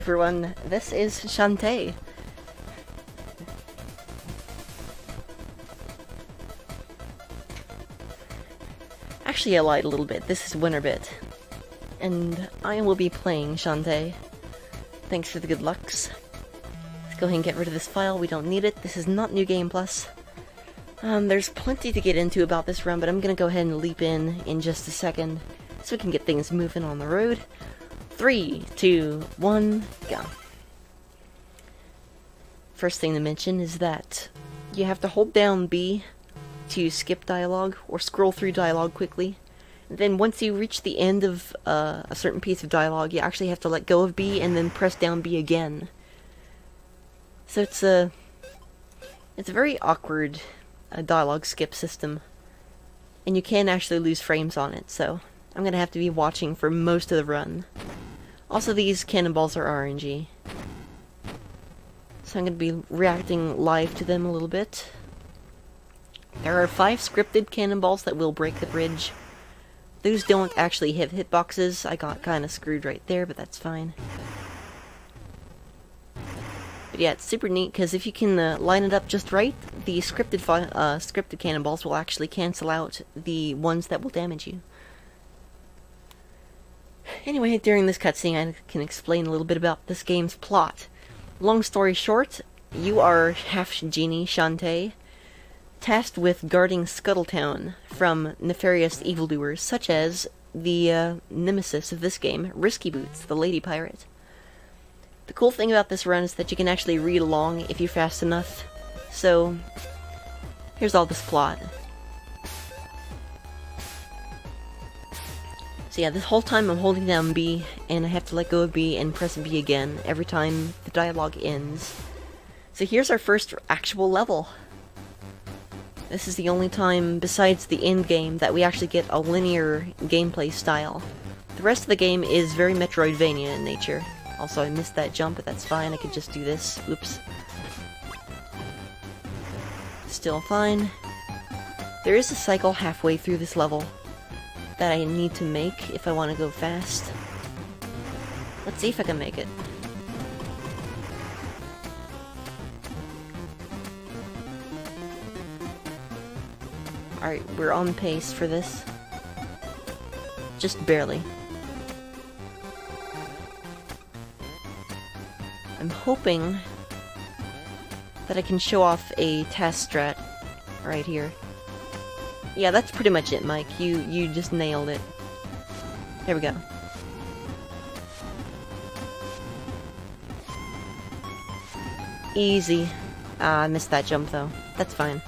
everyone, this is Shantae. Actually, I lied a little bit. This is WinnerBit. And I will be playing Shantae. Thanks for the good lucks. Let's go ahead and get rid of this file. We don't need it. This is not New Game Plus. There's plenty to get into about this run, but I'm gonna go ahead and leap in just a second so we can get things moving on the road. 3, 2, 1, go. First thing to mention is that you have to hold down B to skip dialogue or scroll through dialogue quickly. And then once you reach the end of a certain piece of dialogue, you actually have to let go of B and then press down B again. So it's a very awkward dialogue skip system, and you can actually lose frames on it, so I'm gonna have to be watching for most of the run. Also, these cannonballs are RNG, so I'm gonna be reacting live to them a little bit. There are 5 scripted cannonballs that will break the bridge. Those don't actually hit hitboxes. I got kinda screwed right there, but that's fine. But yeah, it's super neat, because if you can line it up just right, the scripted cannonballs will actually cancel out the ones that will damage you. Anyway, during this cutscene I can explain a little bit about this game's plot. Long story short, you are half-genie Shantae, tasked with guarding Scuttletown from nefarious evildoers such as the nemesis of this game, Risky Boots, the lady pirate. The cool thing about this run is that you can actually read along if you're fast enough. So, here's all this plot. So yeah, this whole time I'm holding down B, and I have to let go of B and press B again every time the dialogue ends. So here's our first actual level. This is the only time, besides the end game, that we actually get a linear gameplay style. The rest of the game is very Metroidvania in nature. Also, I missed that jump, but that's fine. I could just do this. Oops. Still fine. There is a cycle halfway through this level that I need to make if I want to go fast. Let's see if I can make it. Alright, we're on pace for this. Just barely. I'm hoping that I can show off a task strat right here. Yeah, that's pretty much it, Mike. You just nailed it. There we go. Easy. Ah, I missed that jump though. That's fine.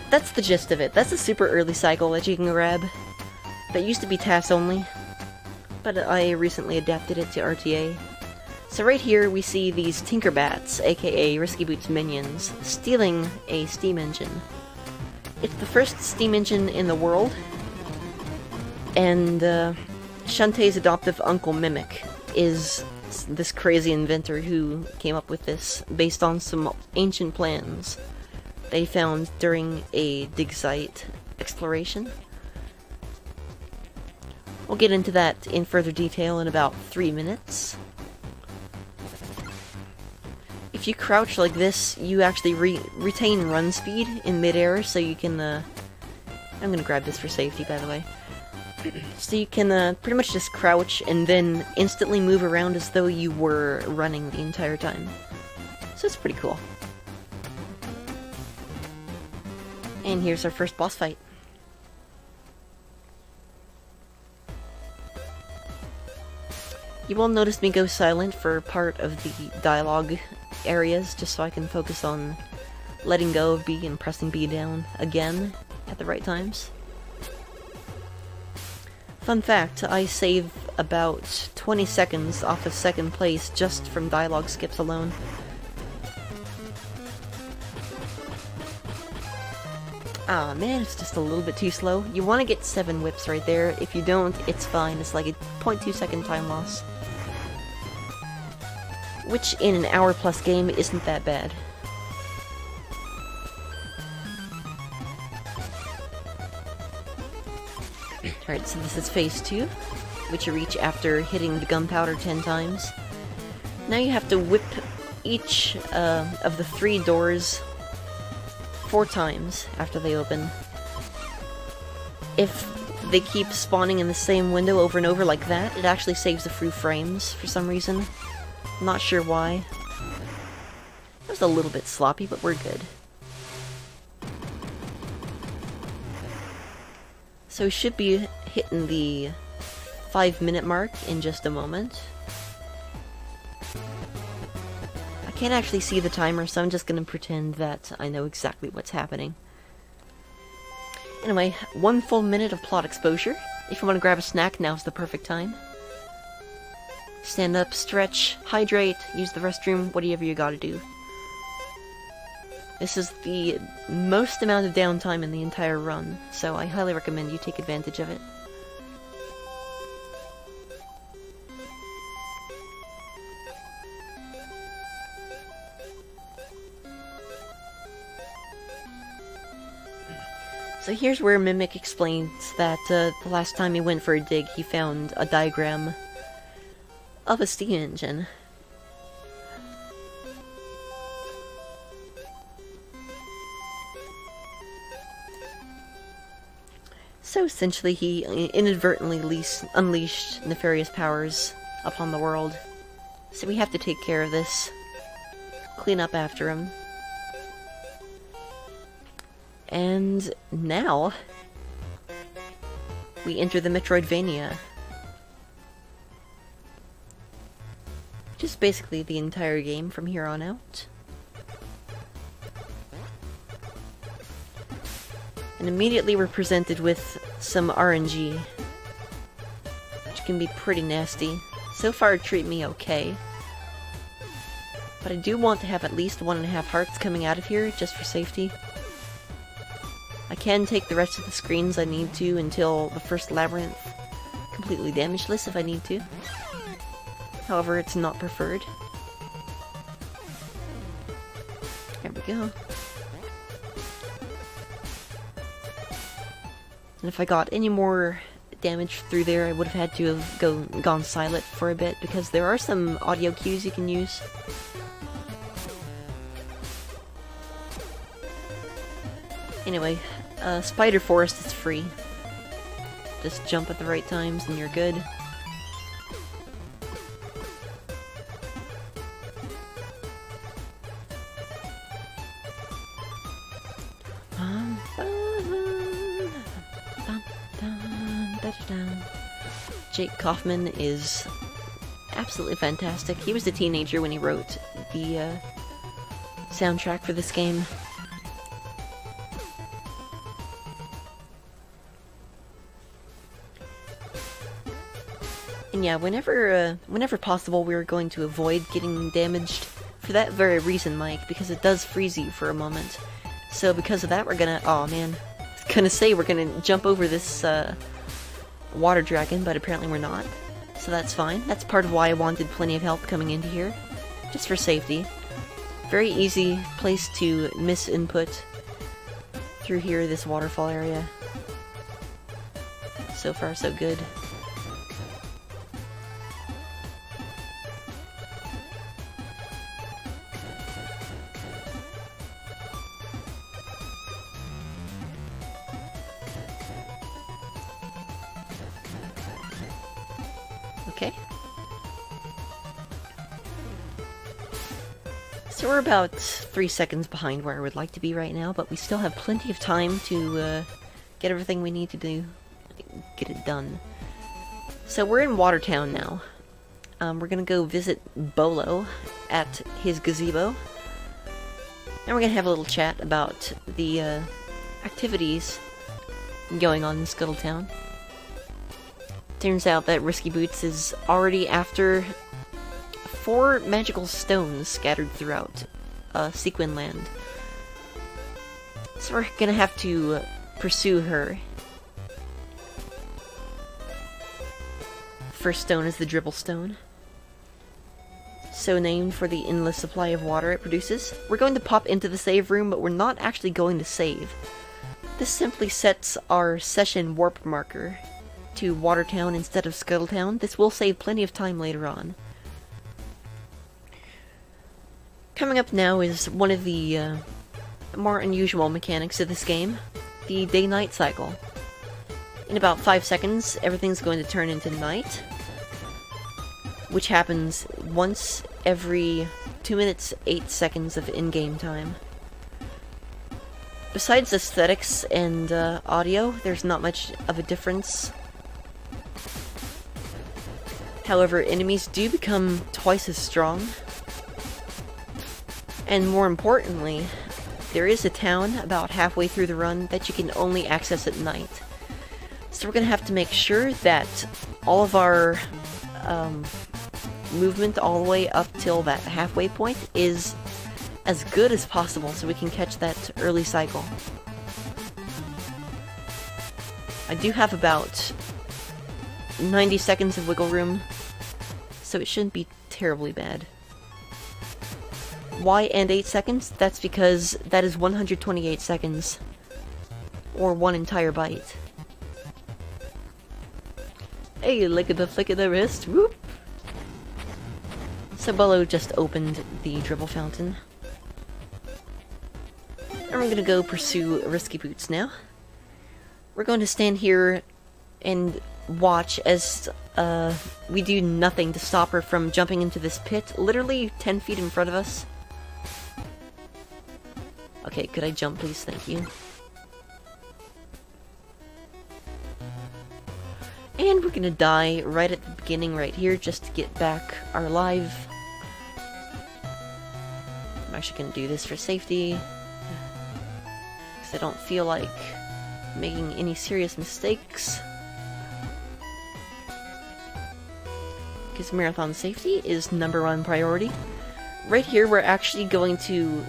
That's the gist of it. That's a super early cycle that you can grab. That used to be TAS only, but I recently adapted it to RTA. So right here we see these Tinkerbats, aka Risky Boots minions, stealing a steam engine. It's the first steam engine in the world, and Shantae's adoptive uncle Mimic is this crazy inventor who came up with this based on some ancient plans they found during a dig site exploration. We'll get into that in further detail in about 3 minutes. If you crouch like this, you actually retain run speed in midair, so you can, I'm gonna grab this for safety, by the way. So you can, pretty much just crouch and then instantly move around as though you were running the entire time. So it's pretty cool. And here's our first boss fight. You will notice me go silent for part of the dialogue areas, just so I can focus on letting go of B and pressing B down again at the right times. Fun fact, I save about 20 seconds off of second place just from dialogue skips alone. Ah man, it's just a little bit too slow. You want to get 7 whips right there. If you don't, it's fine. It's like a 0.2 second time loss. Which in an hour-plus game isn't that bad. Alright, so this is phase 2, which you reach after hitting the gunpowder 10 times. Now you have to whip each of the 3 doors 4 times after they open. If they keep spawning in the same window over and over like that, it actually saves a few frames for some reason. I'm not sure why. It was a little bit sloppy, but we're good. So we should be hitting the 5-minute mark in just a moment. I can't actually see the timer, so I'm just gonna pretend that I know exactly what's happening. Anyway, 1 full minute of plot exposure. If you want to grab a snack, now's the perfect time. Stand up, stretch, hydrate, use the restroom, whatever you gotta do. This is the most amount of downtime in the entire run, so I highly recommend you take advantage of it. So here's where Mimic explains that the last time he went for a dig, he found a diagram of a steam engine. So essentially he inadvertently unleashed nefarious powers upon the world. So we have to take care of this. Clean up after him. And now, we enter the Metroidvania. Which is basically the entire game from here on out. And immediately we're presented with some RNG, which can be pretty nasty. So far, treat me okay. But I do want to have at least 1.5 hearts coming out of here, just for safety. I can take the rest of the screens I need to until the first labyrinth completely damageless if I need to. However, it's not preferred. There we go. And if I got any more damage through there, I would have had to have gone silent for a bit, because there are some audio cues you can use. Anyway, Spider Forest is free. Just jump at the right times and you're good. Jake Kaufman is absolutely fantastic. He was a teenager when he wrote the soundtrack for this game. And yeah, whenever possible, we were going to avoid getting damaged for that very reason, Mike, because it does freeze you for a moment. So because of that, we're gonna... oh man, I was gonna say we're gonna jump over this water dragon, but apparently we're not. So that's fine. That's part of why I wanted plenty of help coming into here, just for safety. Very easy place to miss input through here, this waterfall area. So far, so good. Okay. So we're about 3 seconds behind where I would like to be right now, but we still have plenty of time to get everything we need to do, get it done. So we're in Watertown now. We're gonna go visit Bolo at his gazebo. And we're gonna have a little chat about the activities going on in Scuttletown. Turns out that Risky Boots is already after 4 magical stones scattered throughout Sequin Land. So we're gonna have to pursue her. First stone is the Dribble Stone. So named for the endless supply of water it produces. We're going to pop into the save room, but we're not actually going to save. This simply sets our session warp marker to Watertown instead of Scuttletown. This will save plenty of time later on. Coming up now is one of the more unusual mechanics of this game, the day-night cycle. In about 5 seconds, everything's going to turn into night, which happens once every 2 minutes 8 seconds of in-game time. Besides aesthetics and audio, there's not much of a difference. However, enemies do become twice as strong. And more importantly, there is a town about halfway through the run that you can only access at night. So we're going to have to make sure that all of our movement all the way up till that halfway point is as good as possible so we can catch that early cycle. I do have about 90 seconds of wiggle room, so it shouldn't be terribly bad. Why and 8 seconds? That's because that is 128 seconds, or one entire bite. Hey, look at the flick of the wrist, whoop! So Bolo just opened the dribble fountain. And we're gonna go pursue Risky Boots now. We're going to stand here and watch as we do nothing to stop her from jumping into this pit, literally 10 feet in front of us. Okay, could I jump please? Thank you. And we're gonna die right at the beginning right here just to get back our life. I'm actually gonna do this for safety, because I don't feel like making any serious mistakes. Because marathon safety is #1 priority. Right here we're actually going to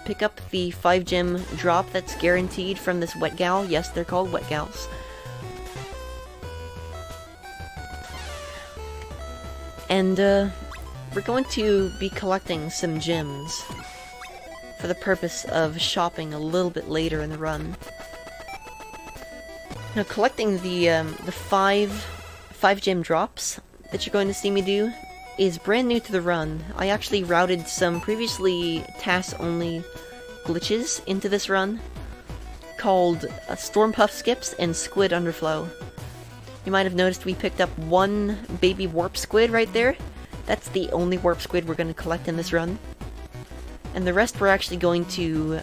pick up the 5 gem drop that's guaranteed from this wet gal. Yes, they're called wet gals. And we're going to be collecting some gems for the purpose of shopping a little bit later in the run. Now, collecting the 5 gem drops that you're going to see me do is brand new to the run. I actually routed some previously task-only glitches into this run called Storm Puff Skips and Squid Underflow. You might have noticed we picked up one baby warp squid right there. That's the only warp squid we're going to collect in this run. And the rest we're actually going to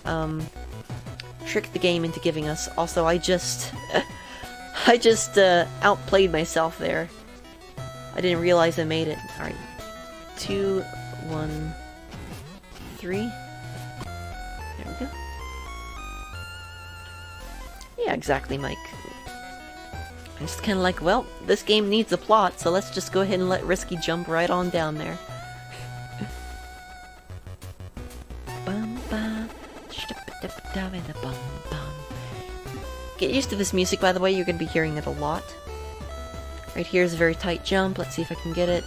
trick the game into giving us. Also, I just outplayed myself there. I didn't realize I made it. Alright. 2, 1, 3. There we go. Yeah, exactly, Mike. I'm just kind of like, well, this game needs a plot, so let's just go ahead and let Risky jump right on down there. Get used to this music, by the way, you're going to be hearing it a lot. Right here is a very tight jump, let's see if I can get it.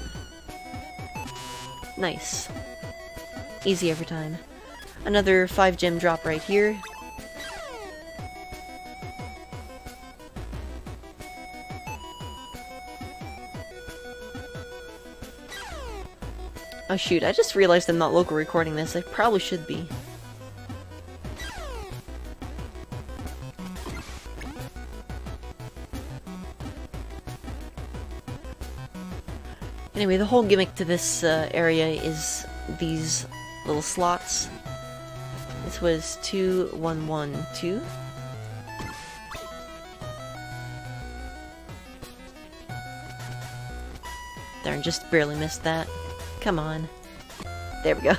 Nice. Easy every time. Another 5 gem drop right here. Oh shoot, I just realized I'm not local recording this. I probably should be. Anyway, the whole gimmick to this area is these little slots. This was 2, 1, 1, 2. Darn, just barely missed that. Come on. There we go.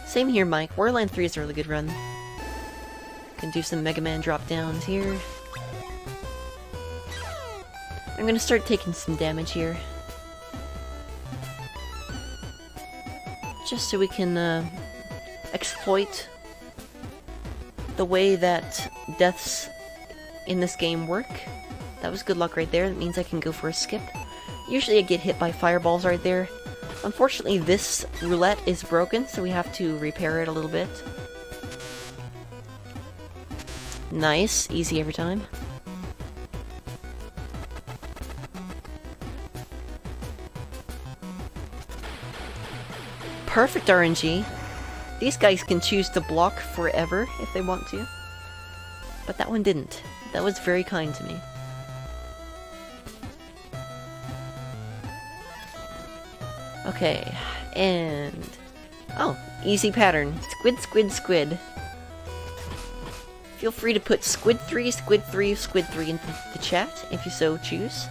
Same here, Mike. Warland 3 is a really good run. Can do some Mega Man drop downs here. I'm gonna start taking some damage here. Just so we can exploit the way that deaths in this game work. That was good luck right there. That means I can go for a skip. Usually I get hit by fireballs right there. Unfortunately, this roulette is broken, so we have to repair it a little bit. Nice. Easy every time. perfect RNG. These guys can choose to block forever if they want to. But that one didn't. That was very kind to me. Okay, and... oh, easy pattern. Squid, squid, squid. Feel free to put squid 3, squid 3, squid 3 into the chat if you so choose.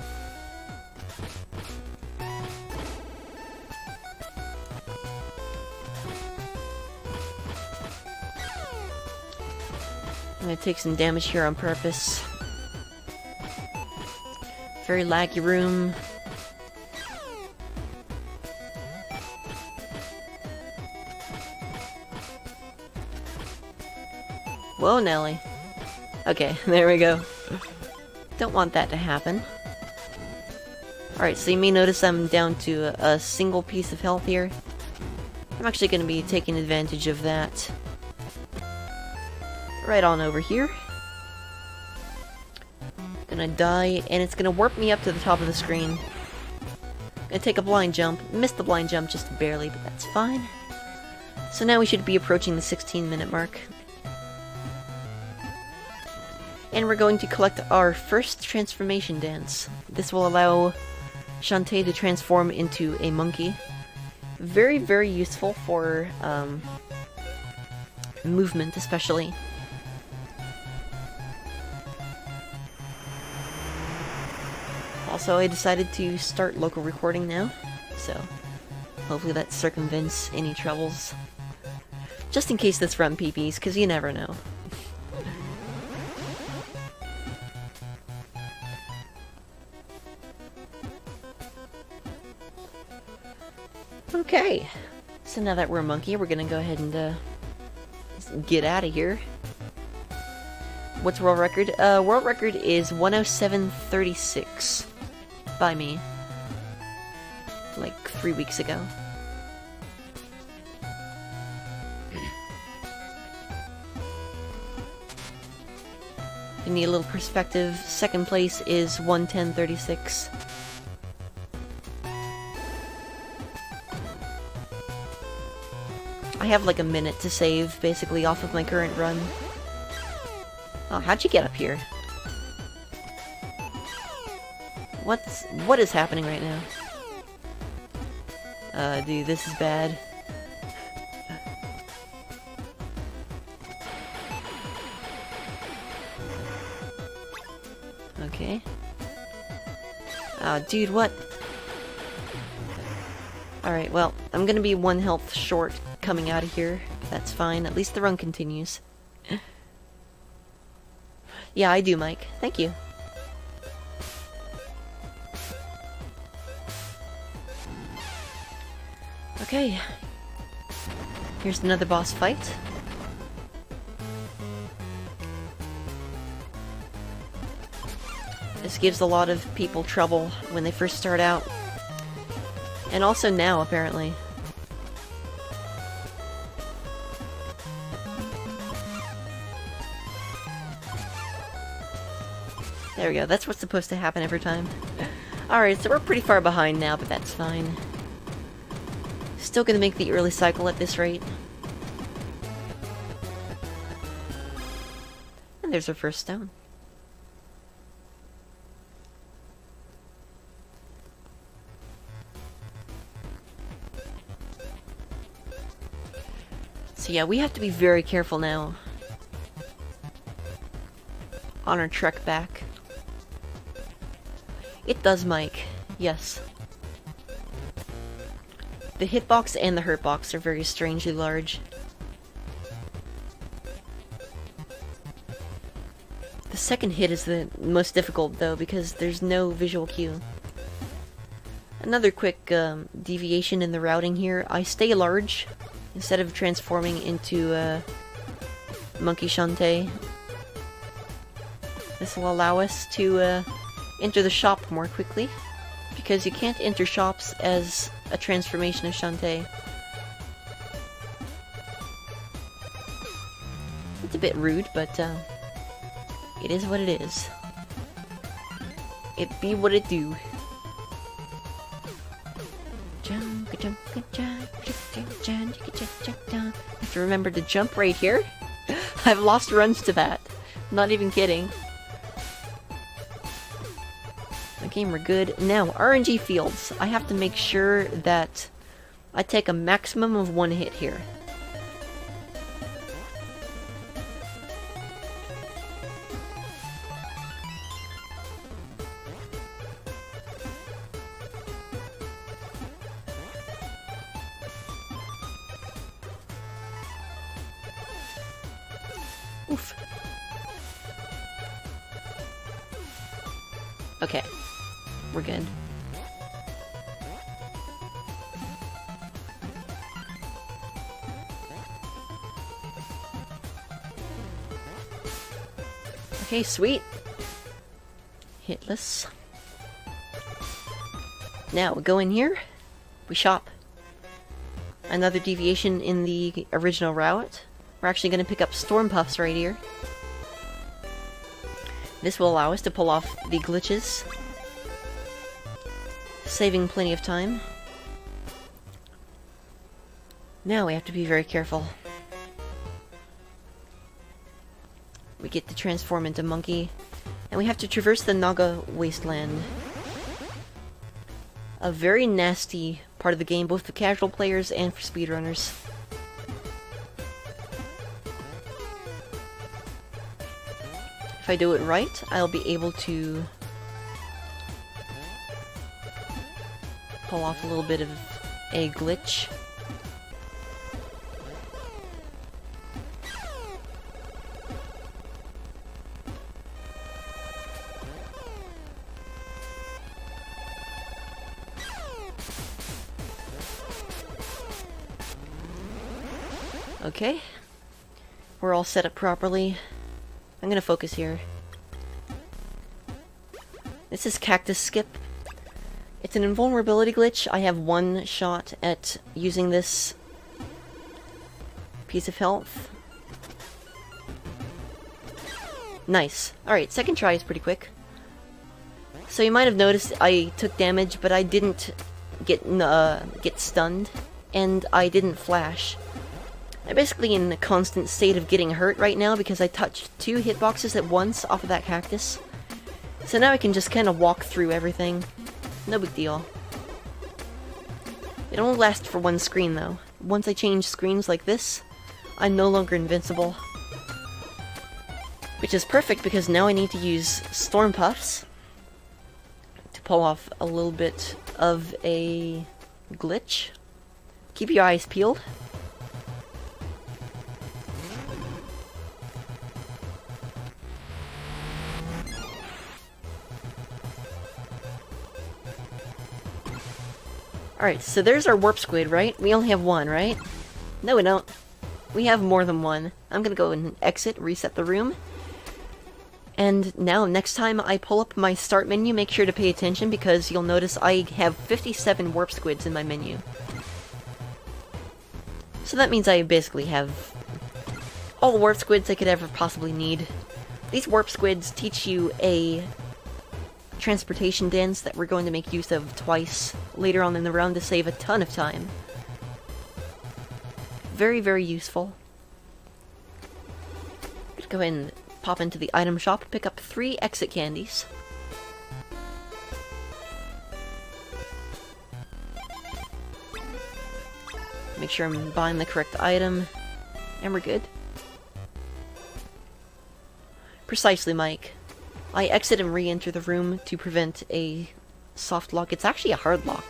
I'm gonna take some damage here on purpose. Very laggy room. Whoa, Nelly. Okay, there we go. Don't want that to happen. Alright, so you may notice I'm down to a single piece of health here. I'm actually going to be taking advantage of that. Right on over here. Gonna die, and it's gonna warp me up to the top of the screen. Gonna take a blind jump. Missed the blind jump just barely, but that's fine. So now we should be approaching the 16-minute mark. And we're going to collect our first transformation dance. This will allow Shantae to transform into a monkey. Very, very useful for movement, especially. Also, I decided to start local recording now, so hopefully that circumvents any troubles. Just in case this run PPs, because you never know. Okay, so now that we're a monkey, we're gonna go ahead and get out of here. What's world record? World record is 107.36 by me. Like 3 weeks ago. You need a little perspective. Second place is 110.36. I have like a minute to save, basically, off of my current run. Oh, how'd you get up here? What is happening right now? Dude, this is bad. Okay. Dude, what? Alright, well, I'm gonna be 1 health short coming out of here. That's fine. At least the run continues. Yeah, I do, Mike. Thank you. Okay. Here's another boss fight. This gives a lot of people trouble when they first start out. And also now, apparently. There we go, that's what's supposed to happen every time. Alright, so we're pretty far behind now, but that's fine. Still gonna make the early cycle at this rate. And there's our first stone. So yeah, we have to be very careful now on our trek back. It does, Mike. Yes. The hitbox and the hurtbox are very strangely large. The second hit is the most difficult, though, because there's no visual cue. Another quick deviation in the routing here. I stay large instead of transforming into Monkey Shantae. This will allow us to enter the shop more quickly, because you can't enter shops as a transformation of Shantae. It's a bit rude, but it is what it is. It be what it do. Have to remember to jump right here. I've lost runs to that. Not even kidding. Okay, we're good. Now, RNG fields. I have to make sure that I take a maximum of 1 hit here. Oof. Okay. We're good. Okay, sweet. Hitless. Now, we go in here. We shop. Another deviation in the original route. We're actually going to pick up Storm Puffs right here. This will allow us to pull off the glitches, saving plenty of time. Now we have to be very careful. We get to transform into Monkey, and we have to traverse the Naga Wasteland. A very nasty part of the game, both for casual players and for speedrunners. If I do it right, I'll be able to pull off a little bit of a glitch. Okay, we're all set up properly. I'm gonna focus here. This is Cactus Skip. It's an invulnerability glitch. I have 1 shot at using this piece of health. Nice. Alright, second try is pretty quick. So you might have noticed I took damage, but I didn't get stunned, and I didn't flash. I'm basically in a constant state of getting hurt right now because I touched 2 hitboxes at once off of that cactus. So now I can just kind of walk through everything. No big deal. It only lasts for 1 screen though. Once I change screens like this, I'm no longer invincible. Which is perfect because now I need to use Storm Puffs to pull off a little bit of a glitch. Keep your eyes peeled. Alright, so there's our warp squid, right? We only have 1, right? No, we don't. We have more than 1. I'm gonna go and exit, reset the room. And now, next time I pull up my start menu, make sure to pay attention because you'll notice I have 57 warp squids in my menu. So that means I basically have all the warp squids I could ever possibly need. These warp squids teach you a transportation dance that we're going to make use of twice later on in the round to save a ton of time. Very, very useful. Let's go ahead and pop into the item shop, pick up 3 exit candies. Make sure I'm buying the correct item, and we're good. Precisely, Mike. I exit and re-enter the room to prevent a soft lock. It's actually a hard lock.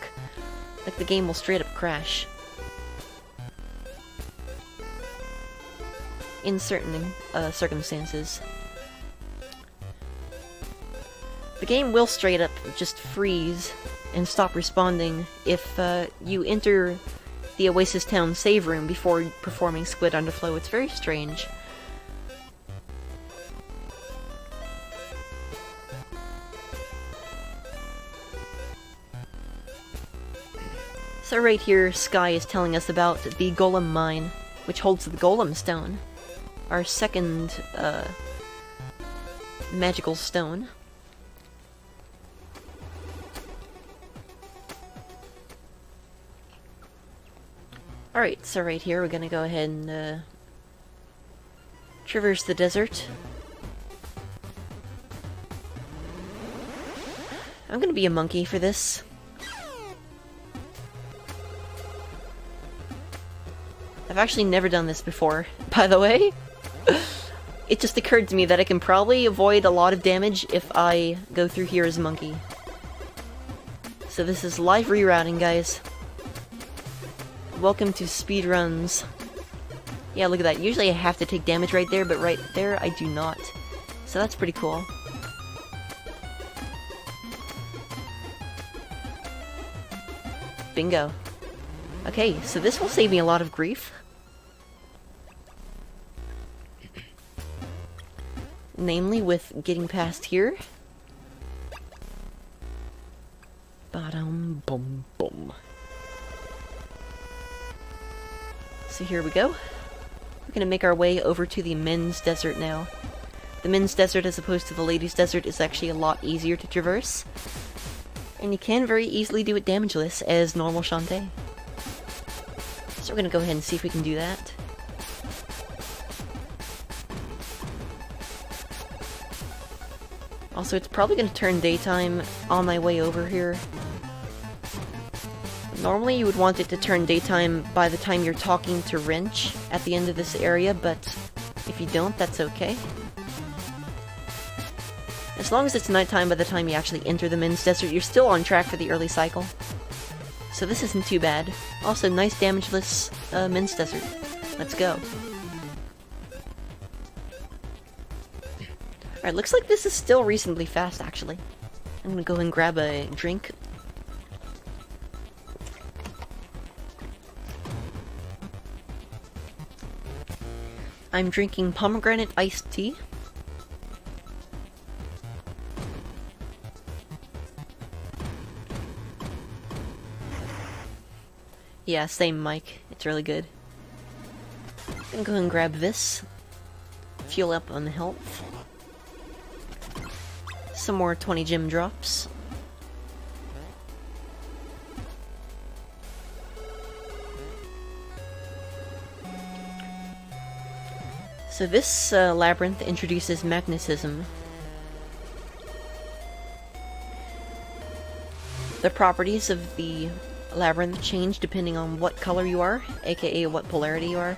Like the game will straight up crash. In certain circumstances. The game will straight up just freeze and stop responding if you enter the Oasis Town save room before performing Squid Underflow. It's very strange. So right here, Sky is telling us about the Golem Mine, which holds the Golem Stone, our second magical stone. Alright, so right here we're gonna go ahead and traverse the desert. I'm gonna be a monkey for this. I've actually never done this before, by the way. It just occurred to me that I can probably avoid a lot of damage if I go through here as a monkey. So this is live rerouting, guys. Welcome to speedruns. Yeah, look at that. Usually I have to take damage right there, but right there I do not. So that's pretty cool. Bingo. Okay, so this will save me a lot of grief. Namely with getting past here. Ba-dum bum bum. So here we go. We're gonna make our way over to the men's desert now. The men's desert as opposed to the ladies' desert is actually a lot easier to traverse. And you can very easily do it damageless as normal Shantae. So we're gonna go ahead and see if we can do that. Also, it's probably gonna turn daytime on my way over here. Normally you would want it to turn daytime by the time you're talking to Wrench at the end of this area, but if you don't, that's okay. As long as it's nighttime by the time you actually enter the men's desert, you're still on track for the early cycle. So this isn't too bad. Also, nice damageless men's desert. Let's go. Alright, looks like this is still reasonably fast, actually. I'm gonna go and grab a drink. I'm drinking pomegranate iced tea. Yeah, same mic. It's really good. Gonna go ahead and grab this. Fuel up on the health. Some more 20 gem drops. So this labyrinth introduces magnetism. The properties of the labyrinth change depending on what color you are, aka what polarity you are.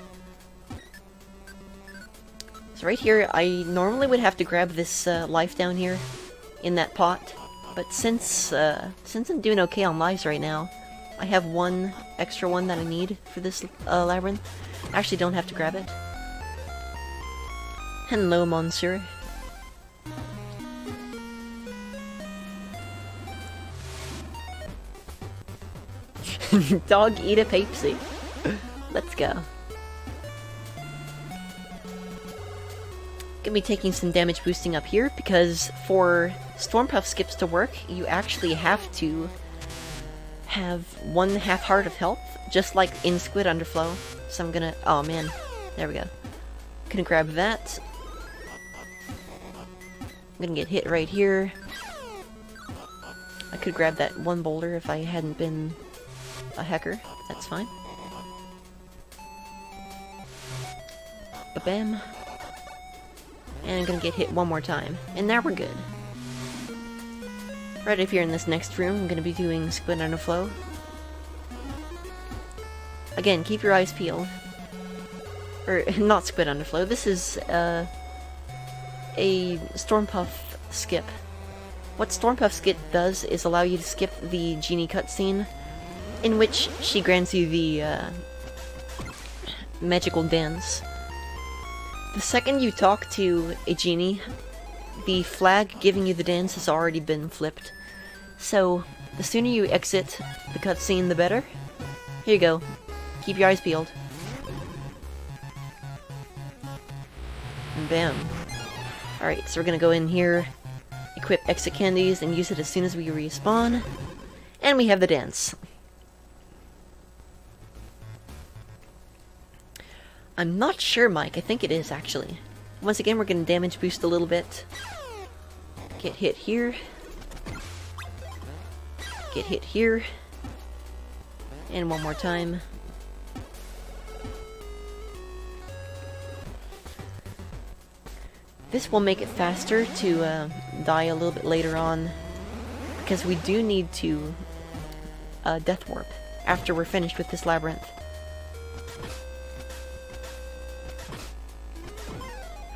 So right here, I normally would have to grab this life down here in that pot, but since I'm doing okay on lives right now, I have one extra one that I need for this labyrinth. I actually don't have to grab it. Hello, Monsieur. Dog eat a Pepsi. Let's go. Gonna be taking some damage boosting up here because for Stormpuff skips to work, you actually have to have 1/2 heart of health, just like in Squid Underflow. So I'm gonna... oh man, there we go. Gonna grab that. I'm gonna get hit right here. I could grab that one boulder if I hadn't been a hacker. That's fine. Ba-bam. And I'm gonna get hit one more time. And now we're good. Right up here in this next room, I'm gonna be doing Squid Underflow. Again, keep your eyes peeled. Or, not Squid Underflow. This is, a Stormpuff skip. What Stormpuff skip does is allow you to skip the genie cutscene, in which she grants you the magical dance. The second you talk to a genie, the flag giving you the dance has already been flipped. So, the sooner you exit the cutscene, the better. Here you go. Keep your eyes peeled. And bam. Alright, so we're gonna go in here, equip exit candies, and use it as soon as we respawn. And we have the dance. I'm not sure, Mike. I think it is, actually. Once again, we're gonna damage boost a little bit. Get hit here. Get hit here. And one more time. This will make it faster to die a little bit later on, because we do need to death warp after we're finished with this labyrinth.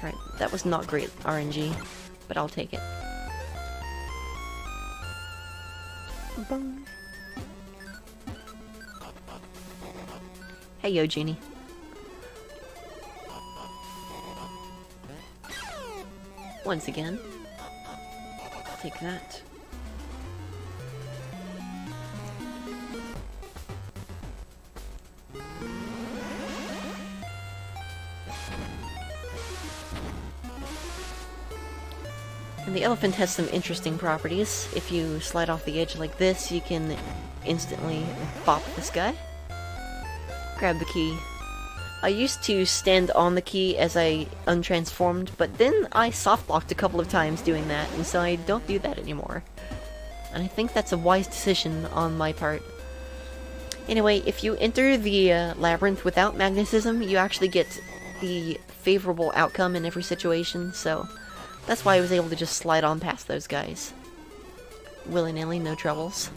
Right, that was not great RNG, but I'll take it. Bong. Hey, yo, Genie. Once again. I'll take that. And the elephant has some interesting properties. If you slide off the edge like this, you can instantly bop this guy. Grab the key. I used to stand on the key as I untransformed, but then I soft-blocked a couple of times doing that, and so I don't do that anymore. And I think that's a wise decision on my part. Anyway, if you enter the labyrinth without magnetism, you actually get the favorable outcome in every situation, so that's why I was able to just slide on past those guys. Willy-nilly, no troubles.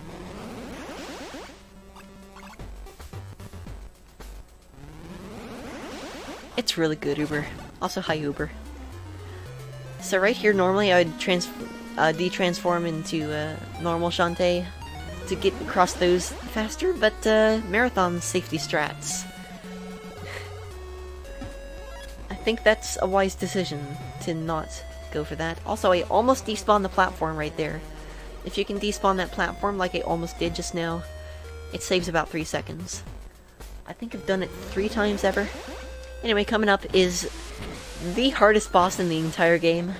It's really good, Uber. Also, hi, Uber. So right here, normally I would de-transform into normal Shantae to get across those faster, but marathon safety strats. I think that's a wise decision to not go for that. Also, I almost despawned the platform right there. If you can despawn that platform like I almost did just now, it saves about 3 seconds. I think I've done it 3 times ever. Anyway, coming up is the hardest boss in the entire game.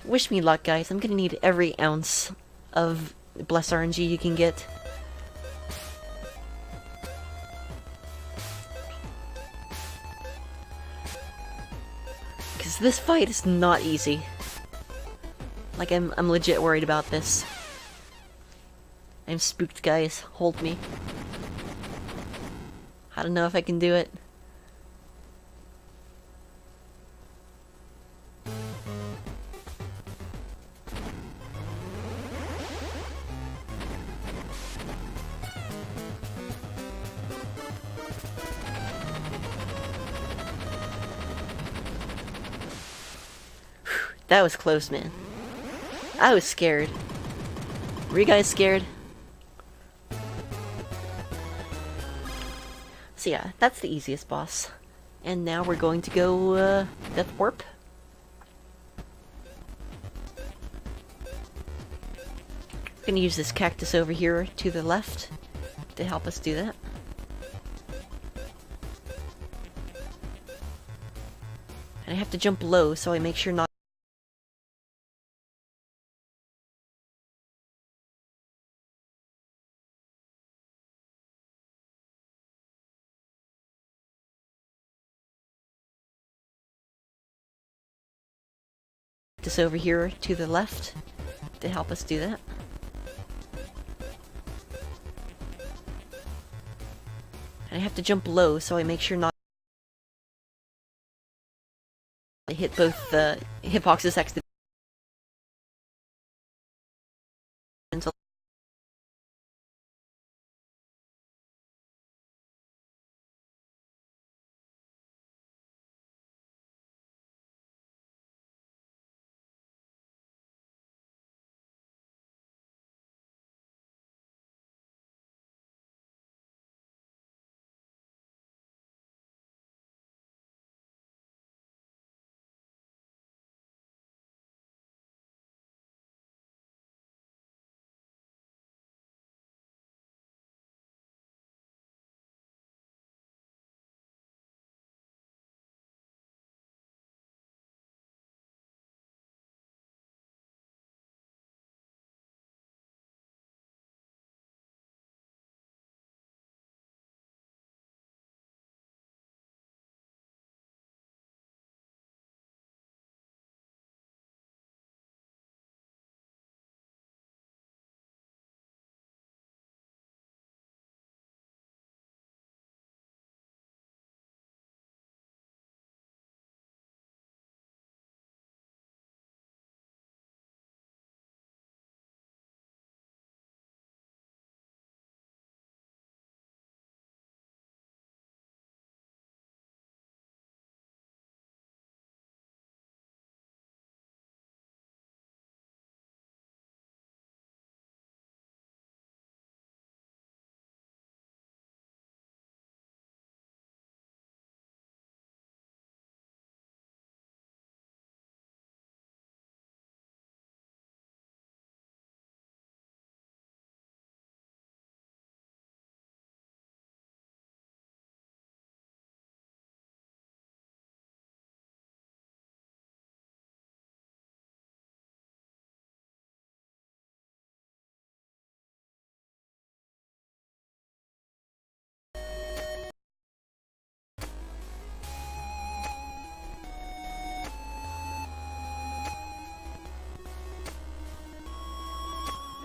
Wish me luck, guys. I'm gonna need every ounce of bless RNG you can get. Because this fight is not easy. Like, I'm legit worried about this. I'm spooked, guys. Hold me. I don't know if I can do it. That was close, man. I was scared. Were you guys scared? So yeah, that's the easiest boss. And now we're going to go, Death Warp. I'm gonna use this cactus over here to the left to help us do that. And I have to jump low so I make sure not this over here to the left to help us do that. And I have to jump low so I make sure not to hit both the hitboxes next to until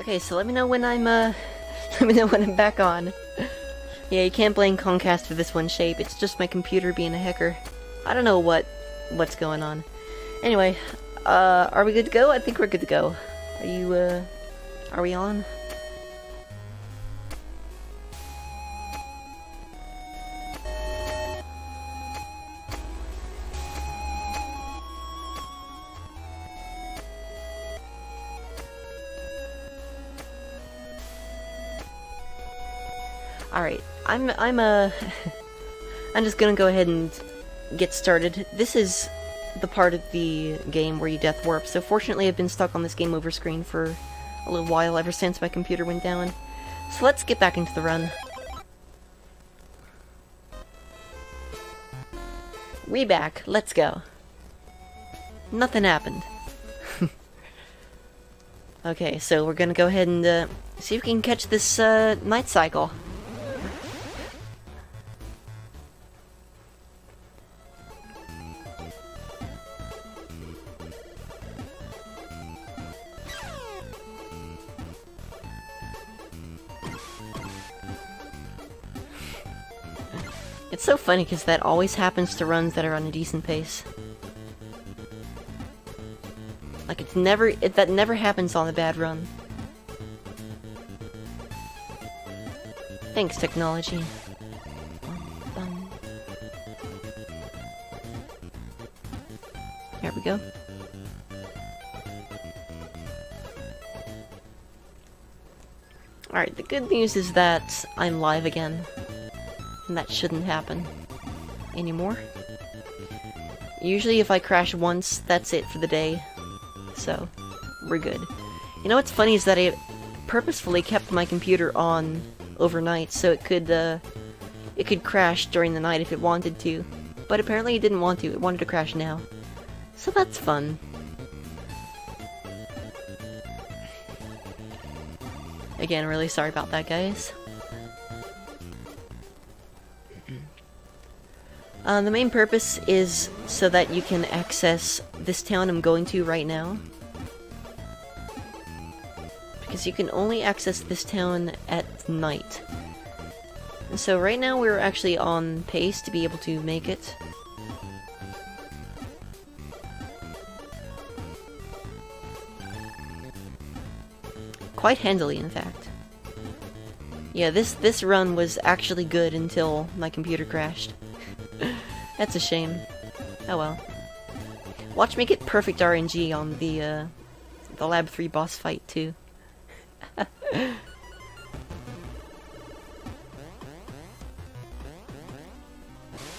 Okay, so let me know when I'm, let me know when I'm back on. Yeah, you can't blame Comcast for this one, Shape. It's just my computer being a hacker. I don't know what's going on. Anyway, are we good to go? I think we're good to go. Are you, are we on? Alright, I'm just gonna go ahead and get started. This is the part of the game where you death warp, so fortunately I've been stuck on this game over screen for a little while ever since my computer went down. So let's get back into the run. We back, let's go. Nothing happened. Okay, so we're gonna go ahead and see if we can catch this night cycle. It's so funny because that always happens to runs that are on a decent pace. Like that never happens on a bad run. Thanks, technology. Here we go. Alright, the good news is that I'm live again. And that shouldn't happen anymore. Usually if I crash once, that's it for the day. So, we're good. You know what's funny is that I purposefully kept my computer on overnight so it could crash during the night if it wanted to. But apparently it didn't want to, it wanted to crash now. So that's fun. Again, really sorry about that, guys. The main purpose is so that you can access this town I'm going to right now. Because you can only access this town at night. And so right now we're actually on pace to be able to make it. Quite handily, in fact. Yeah, this run was actually good until my computer crashed. That's a shame. Oh well. Watch me get perfect RNG on the Lab 3 boss fight, too.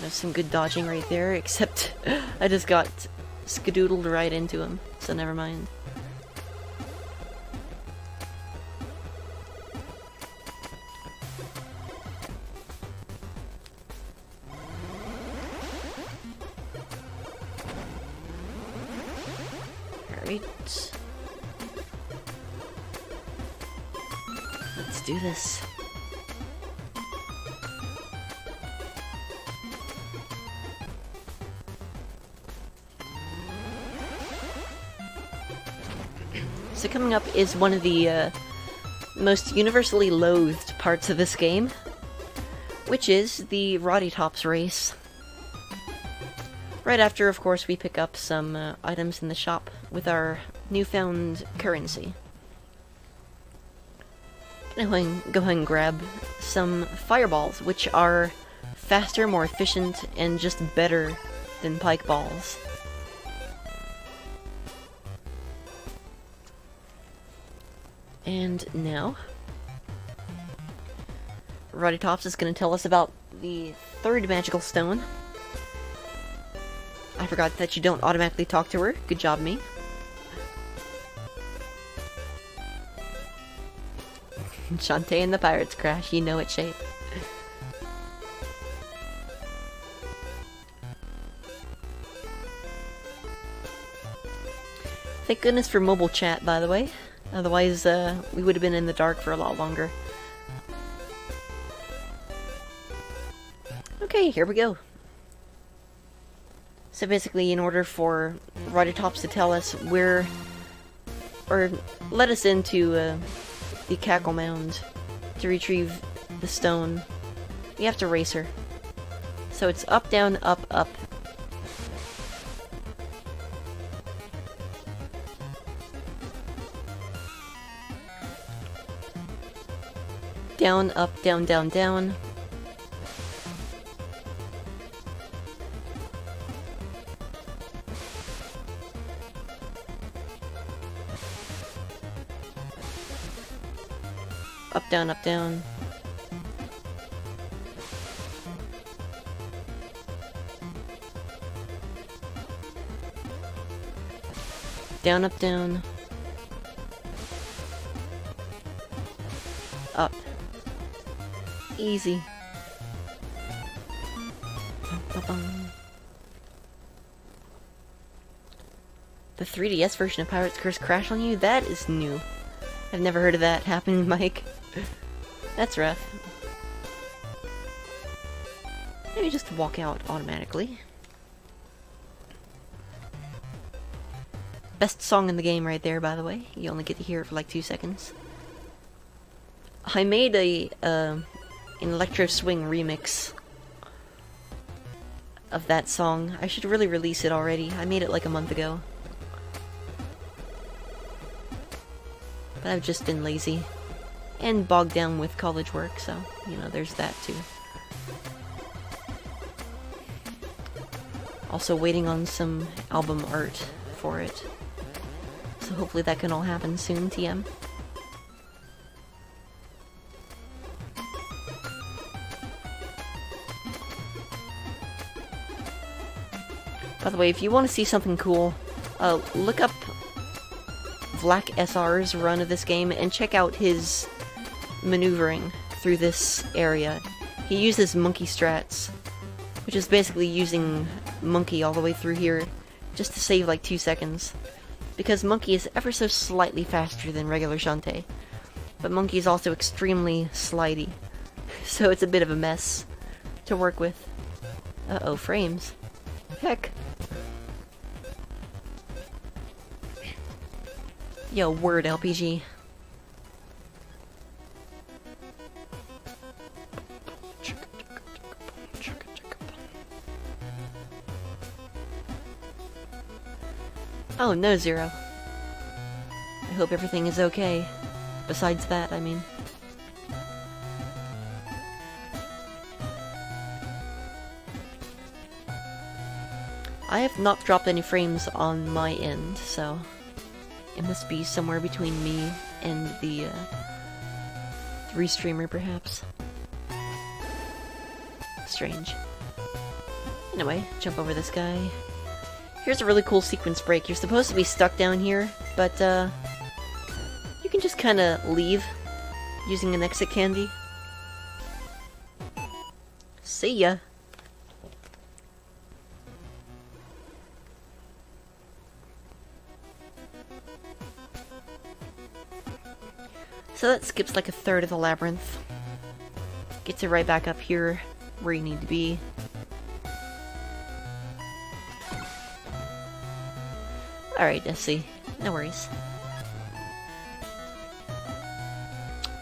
There's some good dodging right there, except I just got skadoodled right into him, so never mind. Let's do this. So coming up is one of the most universally loathed parts of this game, which is the Roddy Tops race. Right after, of course, we pick up some items in the shop with our newfound currency. Go ahead and grab some fireballs, which are faster, more efficient, and just better than pike balls. And now, Roddy Tops is going to tell us about the third magical stone. I forgot that you don't automatically talk to her. Good job, me. Shantae and the pirates crash. You know it, Shape. Thank goodness for mobile chat, by the way. Otherwise, we would have been in the dark for a lot longer. Okay, here we go. So basically, in order for Roddy Tops to tell us where, or let us into the cackle mound to retrieve the stone. You have to race her. So it's up, down, up, up. Down, up, down, down, down. Up, down, up, down. Down, up, down. Up. Easy. The 3DS version of Pirate's Curse crash on you? That is new. I've never heard of that happening, Mike. That's rough. Maybe just walk out automatically. Best song in the game right there, by the way. You only get to hear it for like 2 seconds. I made an electro swing remix of that song. I should really release it already. I made it like a month ago. But I've just been lazy. And bogged down with college work, so, you know, there's that too. Also waiting on some album art for it. So hopefully that can all happen soon, TM. By the way, if you want to see something cool, look up Vlak SR's run of this game and check out his maneuvering through this area. He uses monkey strats, which is basically using monkey all the way through here just to save like 2 seconds. Because monkey is ever so slightly faster than regular Shantae, but monkey is also extremely slidey, so it's a bit of a mess to work with. Uh-oh, frames. Heck. Yo, word LPG. Oh, no, Zero. I hope everything is okay. Besides that, I mean. I have not dropped any frames on my end, so it must be somewhere between me and the restreamer, perhaps. Strange. Anyway, jump over this guy. Here's a really cool sequence break. You're supposed to be stuck down here, but you can just kind of leave using an exit candy. See ya! So that skips like a third of the labyrinth. Gets it right back up here where you need to be. Alright, let's see. No worries.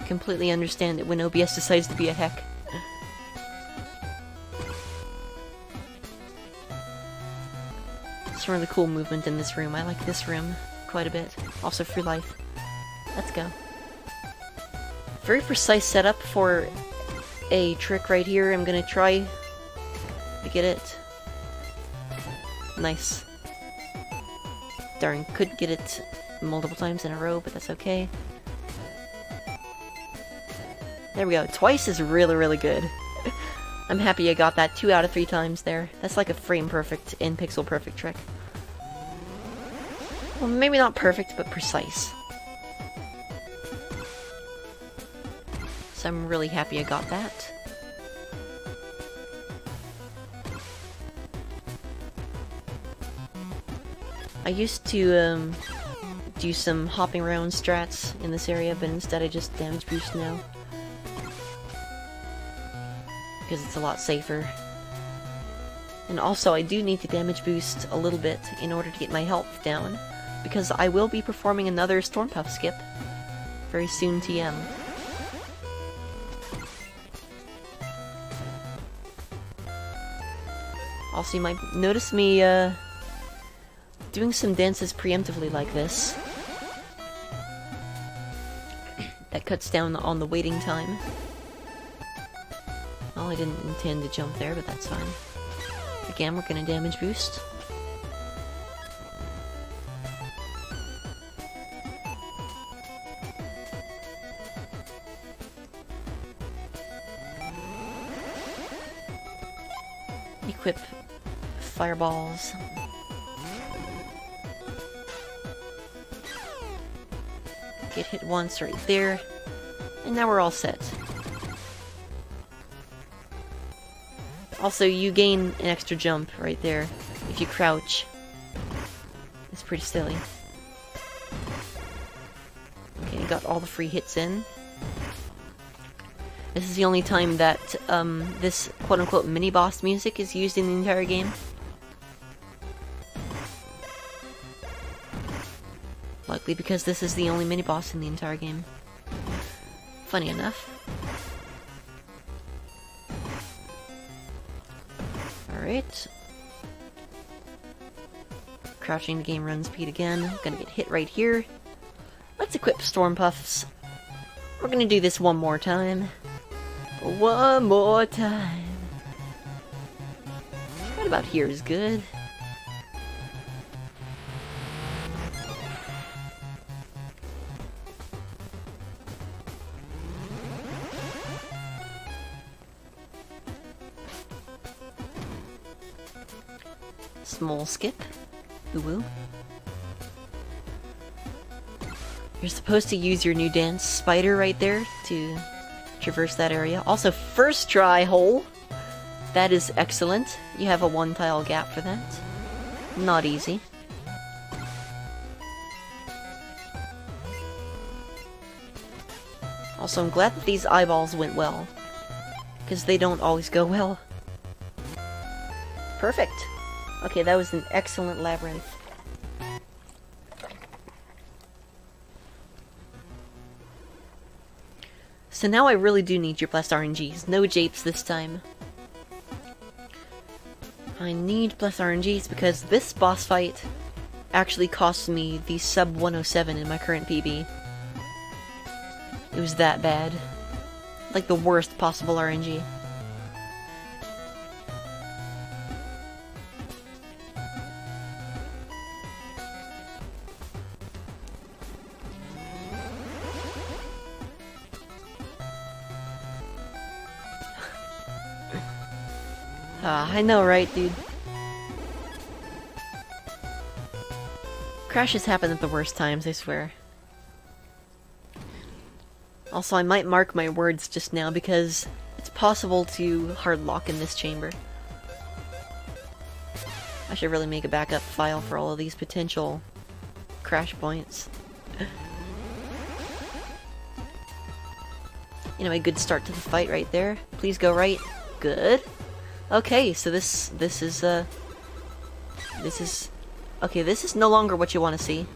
Completely understand it when OBS decides to be a heck. Some really cool movement in this room. I like this room quite a bit. Also free life. Let's go. Very precise setup for a trick right here. I'm gonna try to get it. Nice. Darn, could get it multiple times in a row, but that's okay. There we go. Twice is really, really good. I'm happy I got that 2 out of 3 times there. That's like a frame perfect and pixel perfect trick. Well, maybe not perfect, but precise. So I'm really happy I got that. I used to do some hopping around strats in this area, but instead I just damage boost now. Because it's a lot safer. And also I do need to damage boost a little bit in order to get my health down, because I will be performing another Stormpuff skip Very soon TM. Also, you might notice me, doing some dances preemptively like this. That cuts down on the waiting time. Well, I didn't intend to jump there, but that's fine. Again, we're gonna damage boost. Equip fireballs. Get hit once right there, and now we're all set. Also, you gain an extra jump right there if you crouch. It's pretty silly. Okay, got all the free hits in. This is the only time that this quote-unquote mini-boss music is used in the entire game. Likely because this is the only mini-boss in the entire game. Funny enough. Alright. Crouching the game run speed again. Gonna get hit right here. Let's equip Storm Puffs. We're gonna do this one more time. One more time. Right about here is good. Small skip. Woo-woo. You're supposed to use your new dance spider right there to traverse that area. Also, first try hole. That is excellent. You have a one tile gap for that. Not easy. Also, I'm glad that these eyeballs went well, because they don't always go well. Perfect. Okay, that was an excellent labyrinth. So now I really do need your plus RNGs. No japes this time. I need plus RNGs because this boss fight actually cost me the sub 107 in my current PB. It was that bad. Like the worst possible RNG. I know, right, dude? Crashes happen at the worst times, I swear. Also, I might mark my words just now because it's possible to hard lock in this chamber. I should really make a backup file for all of these potential crash points. You know, a good start to the fight right there. Please go right. Good. Okay, so this is okay, this is no longer what you want to see.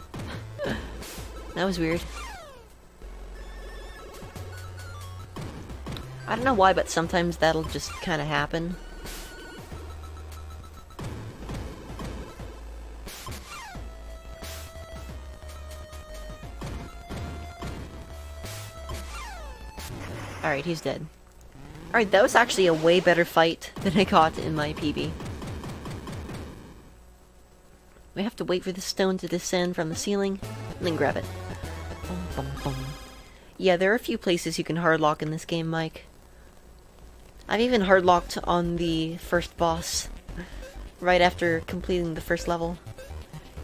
That was weird. I don't know why, but sometimes that'll just kind of happen. Alright, he's dead. Alright, that was actually a way better fight than I got in my PB. We have to wait for the stone to descend from the ceiling, and then grab it. Boom, boom, boom. Yeah, there are a few places you can hardlock in this game, Mike. I've even hardlocked on the first boss, right after completing the first level.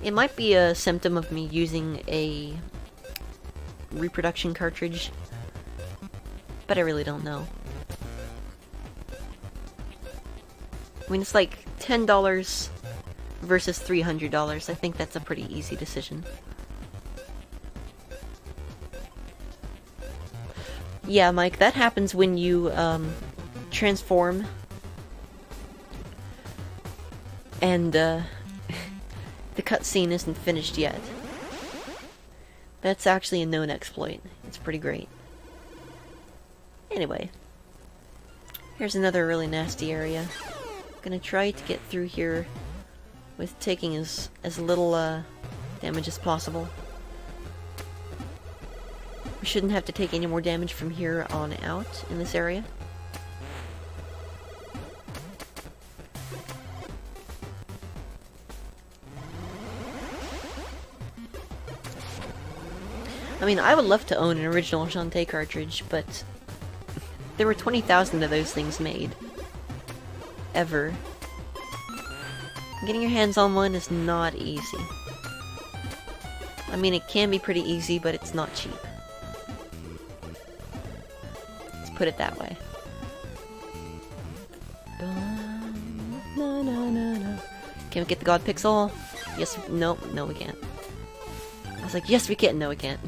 It might be a symptom of me using a reproduction cartridge, but I really don't know. I mean, it's like $10 versus $300. I think that's a pretty easy decision. Yeah, Mike, that happens when you transform and the cutscene isn't finished yet. That's actually a known exploit. It's pretty great. Anyway, here's another really nasty area. Gonna try to get through here with taking as little damage as possible. We shouldn't have to take any more damage from here on out in this area. I mean, I would love to own an original Shantae cartridge, but there were 20,000 of those things made. Ever. Getting your hands on one is not easy. I mean, it can be pretty easy, but it's not cheap. Let's put it that way. Can we get the God Pixel? Yes, no, no we can't. I was like, yes we can, no we can't.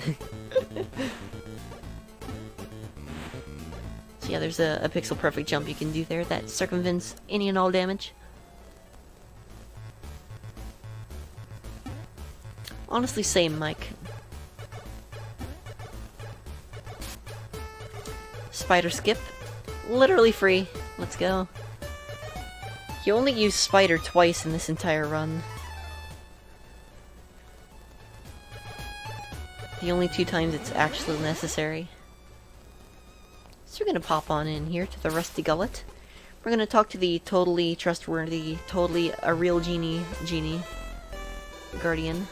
So yeah, there's a pixel perfect jump you can do there that circumvents any and all damage. Honestly, same, Mike. Spider skip. Literally free. Let's go. You only use spider twice in this entire run. The only 2 times it's actually necessary. So we're gonna pop on in here to the Rusty Gullet. We're gonna talk to the totally trustworthy, totally a real genie guardian.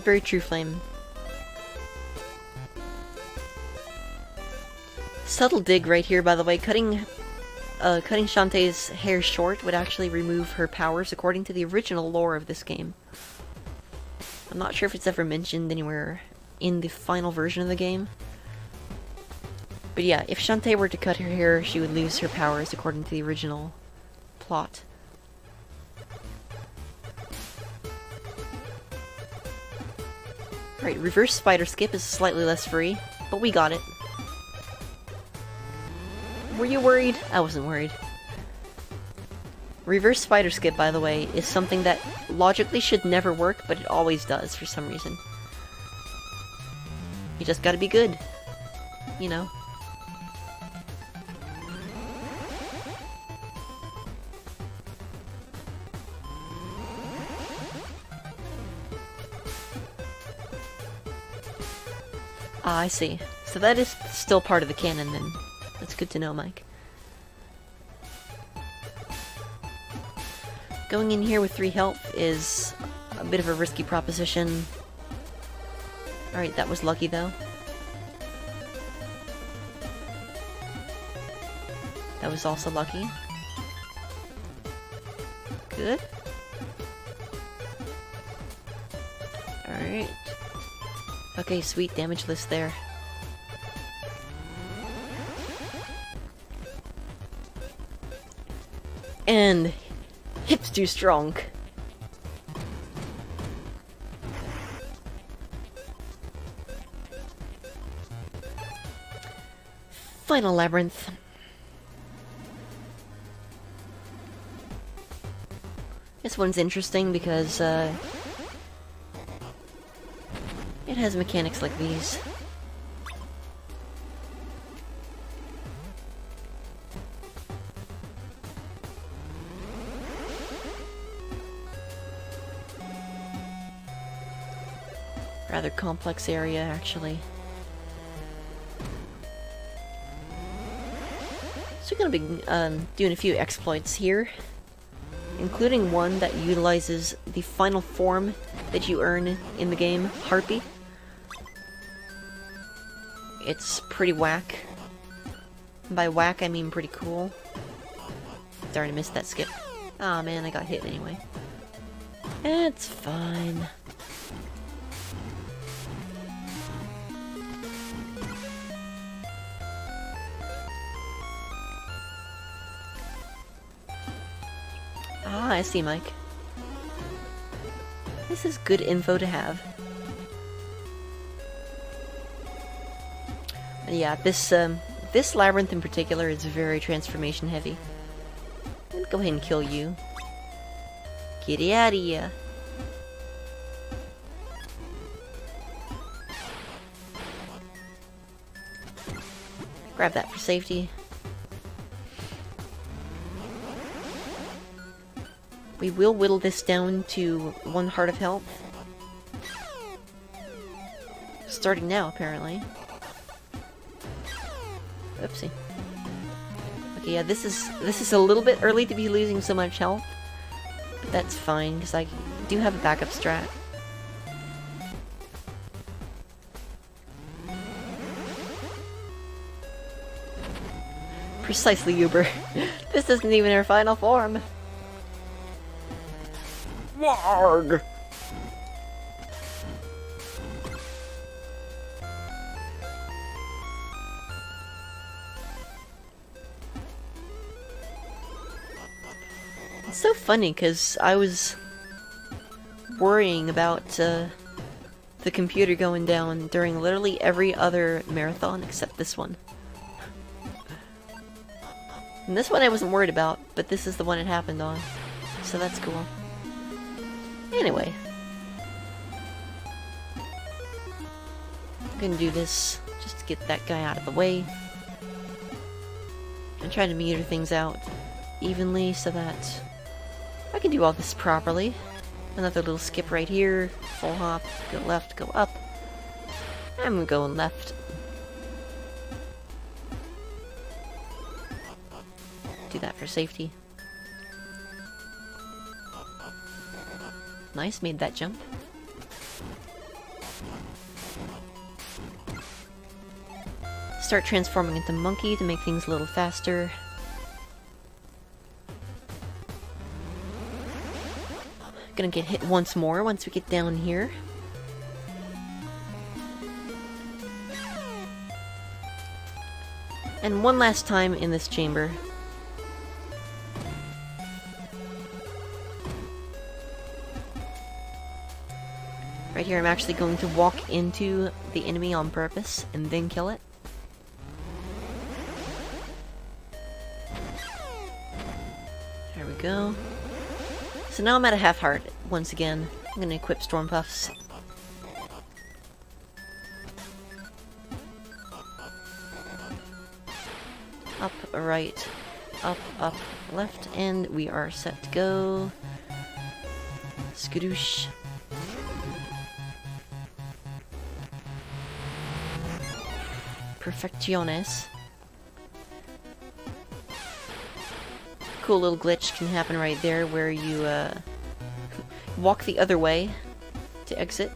Very true, Flame. Subtle dig right here, by the way. Cutting Shantae's hair short would actually remove her powers according to the original lore of this game. I'm not sure if it's ever mentioned anywhere in the final version of the game. But yeah, if Shantae were to cut her hair, she would lose her powers according to the original plot. Alright, reverse spider skip is slightly less free, but we got it. Were you worried? I wasn't worried. Reverse spider skip, by the way, is something that logically should never work, but it always does for some reason. You just gotta be good. You know. Ah, I see. So that is still part of the canon then. That's good to know, Mike. Going in here with 3 health is a bit of a risky proposition. Alright, that was lucky though. That was also lucky. Good. Alright. Okay, sweet damage list there. And hips too strong. Final labyrinth. This one's interesting because it has mechanics like these. Rather complex area, actually. So we're gonna be doing a few exploits here, including one that utilizes the final form that you earn in the game, Harpy. It's pretty whack. By whack, I mean pretty cool. Darn, I missed that skip. Aw, man, I got hit anyway. It's fine. Ah, I see, Mike. This is good info to have. Yeah, this labyrinth in particular is very transformation heavy. And go ahead and kill you. Get it out of here. Grab that for safety. We will whittle this down to 1 heart of health. Starting now, apparently. Oopsie. Okay, yeah, this is a little bit early to be losing so much health. But that's fine, because I do have a backup strat. Precisely, Uber. This isn't even her final form. Warg! It's so funny, because I was worrying about the computer going down during literally every other marathon except this one. And this one I wasn't worried about, but this is the one it happened on. So that's cool. Anyway. I'm gonna do this just to get that guy out of the way. And try to meter things out evenly so that I can do all this properly. Another little skip right here. Full hop. Go left, go up. I'm going left. Do that for safety. Nice, made that jump. Start transforming into monkey to make things a little faster. Gonna get hit once more once we get down here. And one last time in this chamber. Right here, I'm actually going to walk into the enemy on purpose and then kill it. There we go. So now I'm at a half heart once again. I'm going to equip Storm Puffs. Up, right, up, left, and we are set to go. Skadoosh. Perfecciones. Cool little glitch can happen right there where you walk the other way to exit.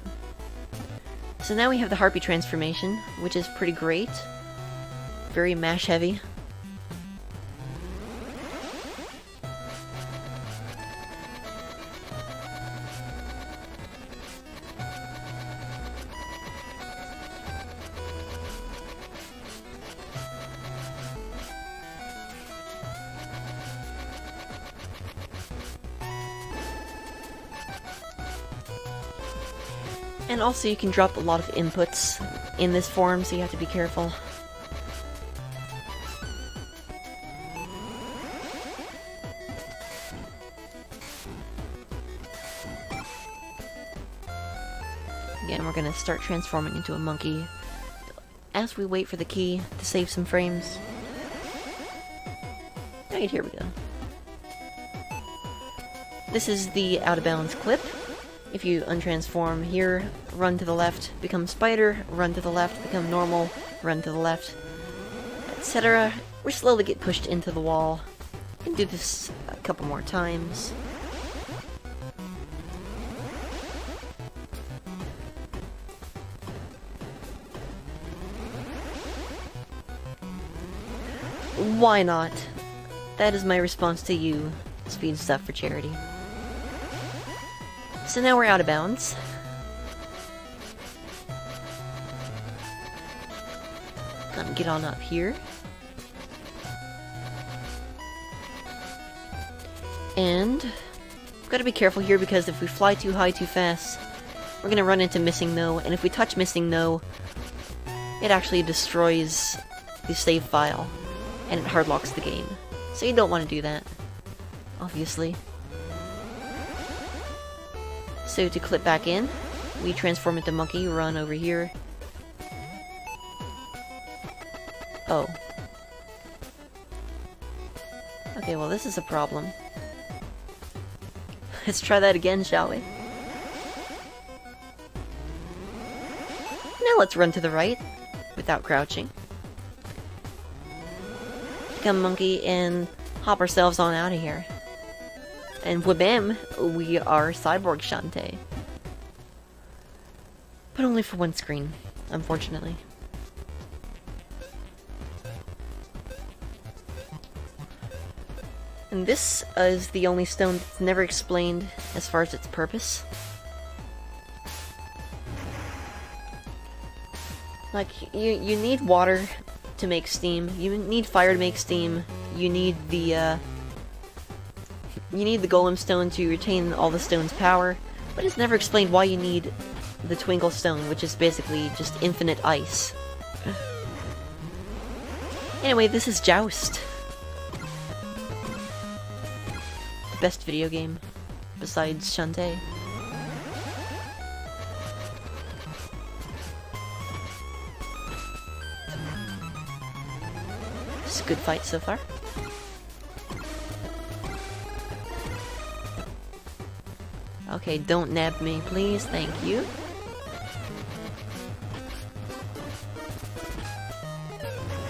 So now we have the Harpy transformation, which is pretty great. Very mash heavy. And also you can drop a lot of inputs in this form, so you have to be careful. Again, we're gonna start transforming into a monkey as we wait for the key to save some frames. Alright, here we go. This is the out of bounds clip. If you untransform here, run to the left, become spider, run to the left, become normal, run to the left, etc. We slowly get pushed into the wall. You can do this a couple more times. Why not? That is my response to you, speed stuff for charity. So now we're out of bounds. Gonna get on up here. And gotta be careful here because if we fly too high too fast, we're gonna run into missing no, and if we touch missing no, it actually destroys the save file and it hardlocks the game. So you don't want to do that. obviously. So to clip back in, we transform into monkey, run over here. Oh. Okay, well this is a problem. Let's try that again, shall we? Now let's run to the right, without crouching. Become monkey and hop ourselves on out of here. And whabam, we are Cyborg Shantae. But only for one screen, unfortunately. And this is the only stone that's never explained as far as its purpose. Like, you need water to make steam, you need fire to make steam, you need the golem stone to retain all the stone's power, but it's never explained why you need the twinkle stone, which is basically just infinite ice. Anyway, this is Joust. The best video game, besides Shantae. It's a good fight so far. Okay, don't nab me, please. Thank you.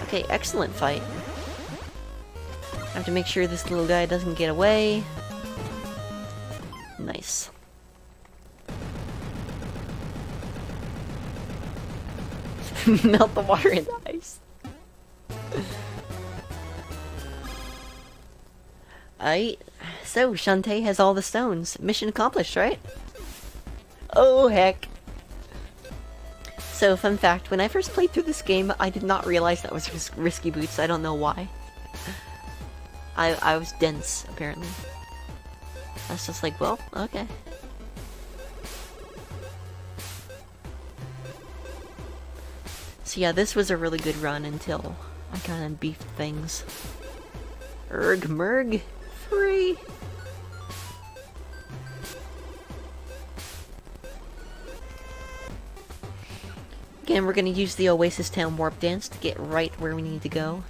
Okay, excellent fight. I have to make sure this little guy doesn't get away. Nice. Melt the water in the ice. So Shantae has all the stones. Mission accomplished, right? Oh, heck. So, fun fact, when I first played through this game, I did not realize that was Risky Boots. I don't know why. I was dense, apparently. I was just like, well, okay. So yeah, this was a really good run until I kind of beefed things. Erg merg. Free! Again, we're gonna use the Oasis Town Warp Dance to get right where we need to go.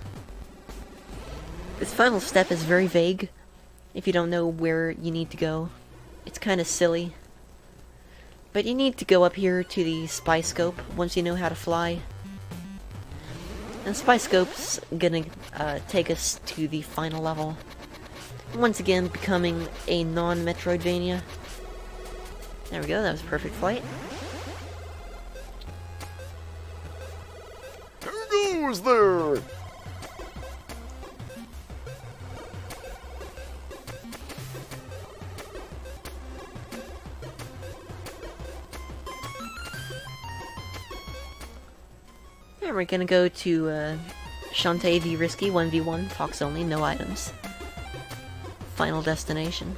This final step is very vague, if you don't know where you need to go. It's kinda silly. But you need to go up here to the Spy Scope once you know how to fly. And Spy Scope's gonna take us to the final level. Once again, becoming a non-Metroidvania. There we go, that was a perfect flight. Who goes there? And we're gonna go to Shantae v Risky 1v1, talks only, no items. Final destination.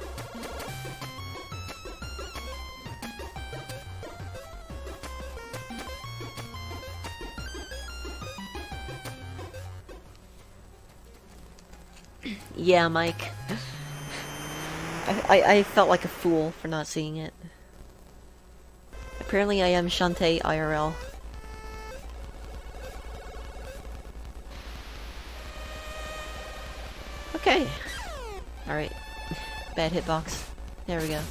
Yeah, Mike. I felt like a fool for not seeing it. Apparently I am Shantae IRL. Okay. Alright. Bad hitbox. There we go.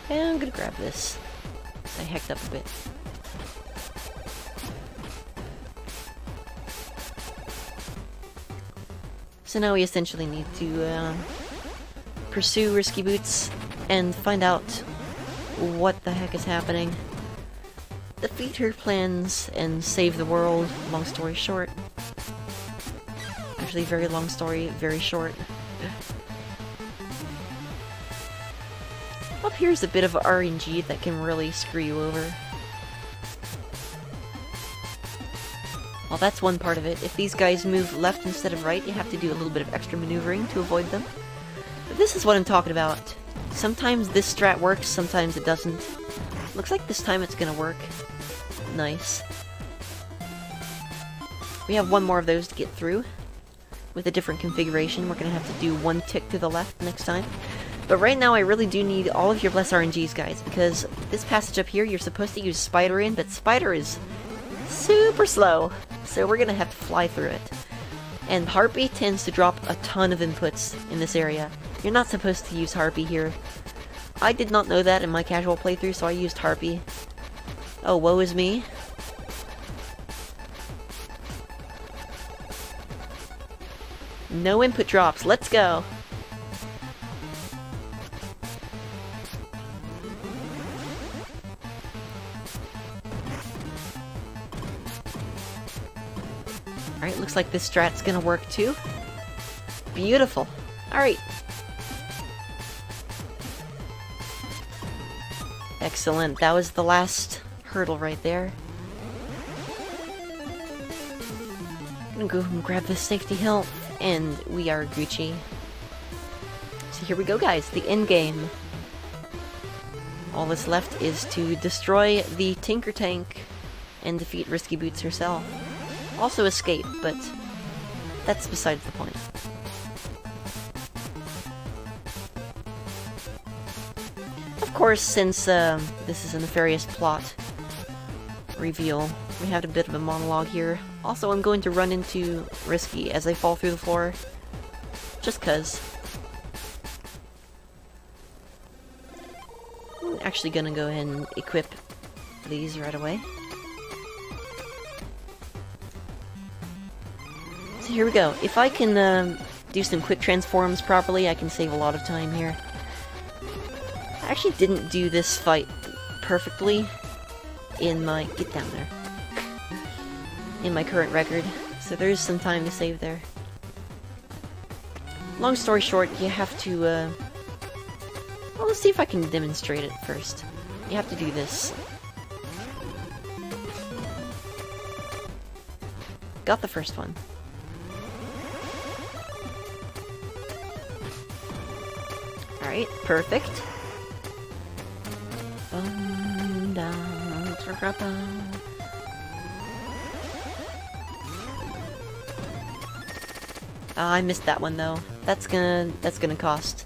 And I'm gonna grab this. I hecked up a bit. So now we essentially need to pursue Risky Boots and find out what the heck is happening. Defeat her plans and save the world, long story short. Actually, very long story, very short. Up here's a bit of RNG that can really screw you over. Well, that's one part of it. If these guys move left instead of right, you have to do a little bit of extra maneuvering to avoid them. But this is what I'm talking about. Sometimes this strat works, sometimes it doesn't. Looks like this time it's gonna work. Nice. We have one more of those to get through. with a different configuration. We're gonna have to do one tick to the left next time. But right now I really do need all of your bless RNGs, guys, because this passage up here you're supposed to use Spider in, but Spider is super slow, so we're gonna have to fly through it. And Harpy tends to drop a ton of inputs in this area. You're not supposed to use Harpy here. I did not know that in my casual playthrough, so I used Harpy. Oh, woe is me. No input drops, let's go! Alright, looks like this strat's gonna work too. Beautiful. Alright. Excellent. That was the last hurdle right there. I'm gonna go and grab this safety health, and we are Gucci. So here we go, guys. The end game. All that's left is to destroy the Tinker Tank and defeat Risky Boots herself. Also escape, but that's besides the point. Of course, since this is a nefarious plot reveal, we have a bit of a monologue here. Also, I'm going to run into Risky as I fall through the floor, just cuz. I'm actually gonna go ahead and equip these right away. So here we go. If I can do some quick transforms properly, I can save a lot of time here. I actually didn't do this fight perfectly in my... get down there. In my current record, so there's some time to save there. Long story short, you have to, well, let's see if I can demonstrate it first. You have to do this. Got the first one. Alright, perfect. I missed that one though. That's gonna cost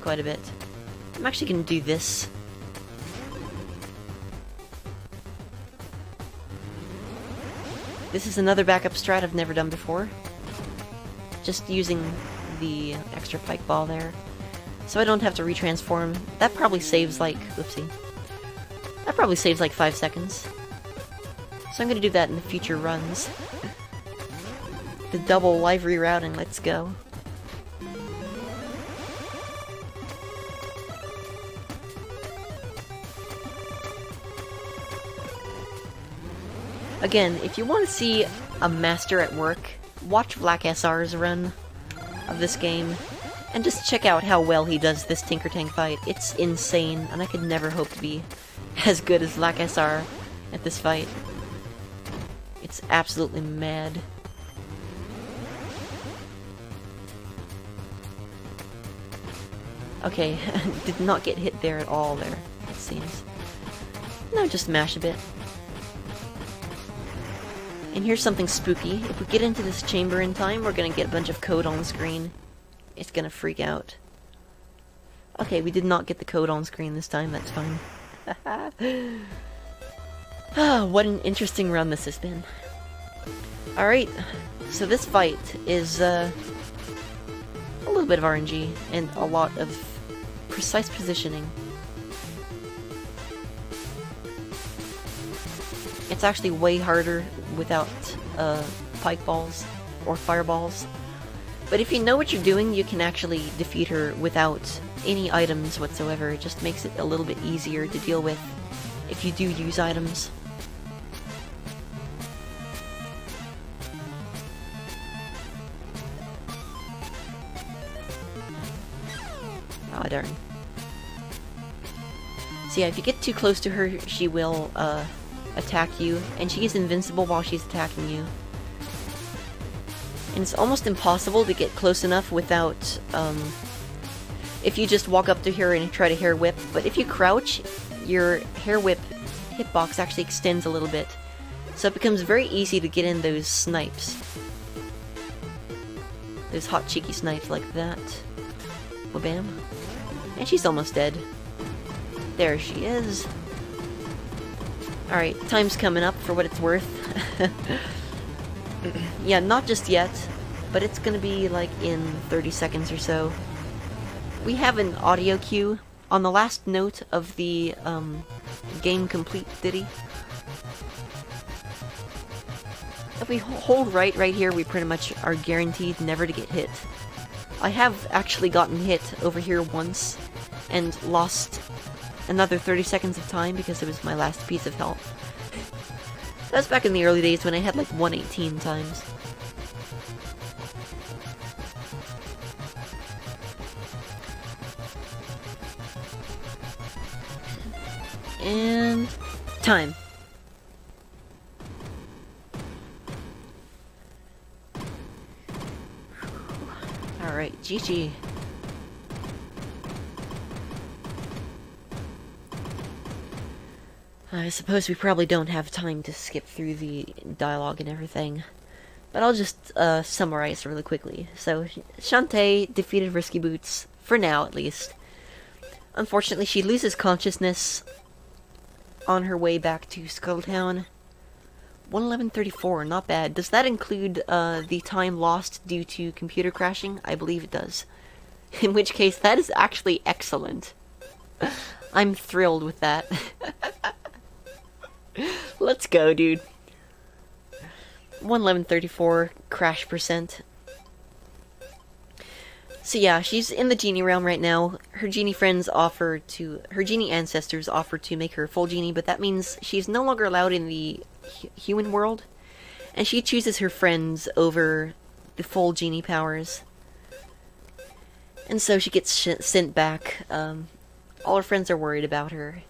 quite a bit. I'm actually gonna do this. This is another backup strat I've never done before. Just using the extra pike ball there. So I don't have to retransform. That probably saves like... whoopsie. That probably saves like 5 seconds. So I'm gonna do that in the future runs. The double live rerouting, let's go. Again, if you want to see a master at work, watch Black SR's run of this game, and just check out how well he does this Tinker Tank fight. It's insane, and I could never hope to be as good as Black SR at this fight. It's absolutely mad. Okay, did not get hit there at all there, it seems. No, just mash a bit. And here's something spooky. If we get into this chamber in time, we're gonna get a bunch of code on the screen. It's gonna freak out. Okay, we did not get the code on screen this time, that's fine. Ah, what an interesting run this has been. Alright, so this fight is a little bit of RNG and a lot of precise positioning. It's actually way harder without pike balls or fireballs. But if you know what you're doing, you can actually defeat her without any items whatsoever. It just makes it a little bit easier to deal with if you do use items. Aw, darn. So yeah, if you get too close to her, she will attack you, and she is invincible while she's attacking you. And it's almost impossible to get close enough without, if you just walk up to her and try to hair whip, but if you crouch, your hair whip hitbox actually extends a little bit, so it becomes very easy to get in those snipes. Those hot cheeky snipes like that. Wabam. And she's almost dead. There she is. Alright, time's coming up for what it's worth. Yeah, not just yet, but it's gonna be like in 30 seconds or so. We have an audio cue on the last note of the game complete ditty. If we hold right here, we pretty much are guaranteed never to get hit. I have actually gotten hit over here once and lost another 30 seconds of time because it was my last piece of health. That was back in the early days when I had like 118 times. And time. Alright, GG. I suppose we probably don't have time to skip through the dialogue and everything, but I'll just summarize really quickly. So, Shantae defeated Risky Boots, for now at least. Unfortunately, she loses consciousness on her way back to Scuttletown. 1:11:34, not bad. Does that include the time lost due to computer crashing? I believe it does. In which case, that is actually excellent. I'm thrilled with that. Let's go, dude. 1:11:34 crash percent. So yeah, she's in the genie realm right now. Her genie her genie ancestors offer to make her full genie, but that means she's no longer allowed in the human world, and she chooses her friends over the full genie powers. And so she gets sent back. All her friends are worried about her.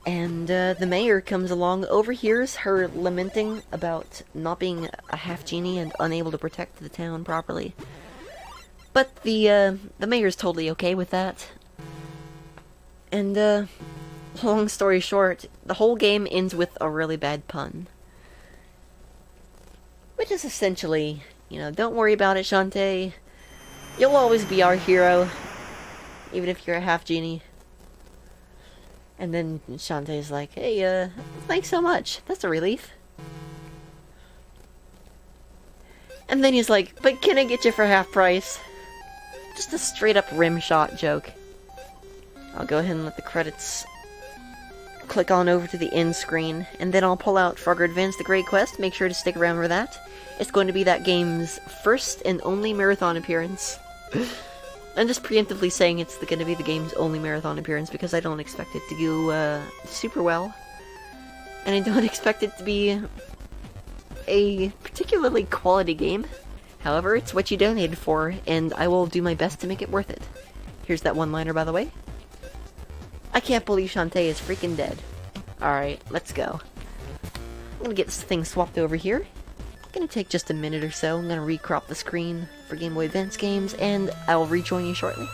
And the mayor comes along, overhears her lamenting about not being a half genie and unable to protect the town properly. But the mayor's totally okay with that. And long story short, the whole game ends with a really bad pun. Which is essentially, you know, don't worry about it, Shantae. You'll always be our hero, even if you're a half genie. And then Shantae's like, hey, thanks so much. That's a relief. And then he's like, but can I get you for half price? Just a straight up rim shot joke. I'll go ahead and let the credits click on over to the end screen, and then I'll pull out Frogger Advance the Great Quest. Make sure to stick around for that. It's going to be that game's first and only marathon appearance. I'm just preemptively saying it's going to be the game's only marathon appearance because I don't expect it to go super well. And I don't expect it to be a particularly quality game. However, it's what you donated for, and I will do my best to make it worth it. Here's that one-liner, by the way. I can't believe Shantae is freaking dead. Alright, let's go. I'm gonna get this thing swapped over here. Gonna take just a minute or so. I'm gonna recrop the screen for Game Boy Advance games, and I'll rejoin you shortly.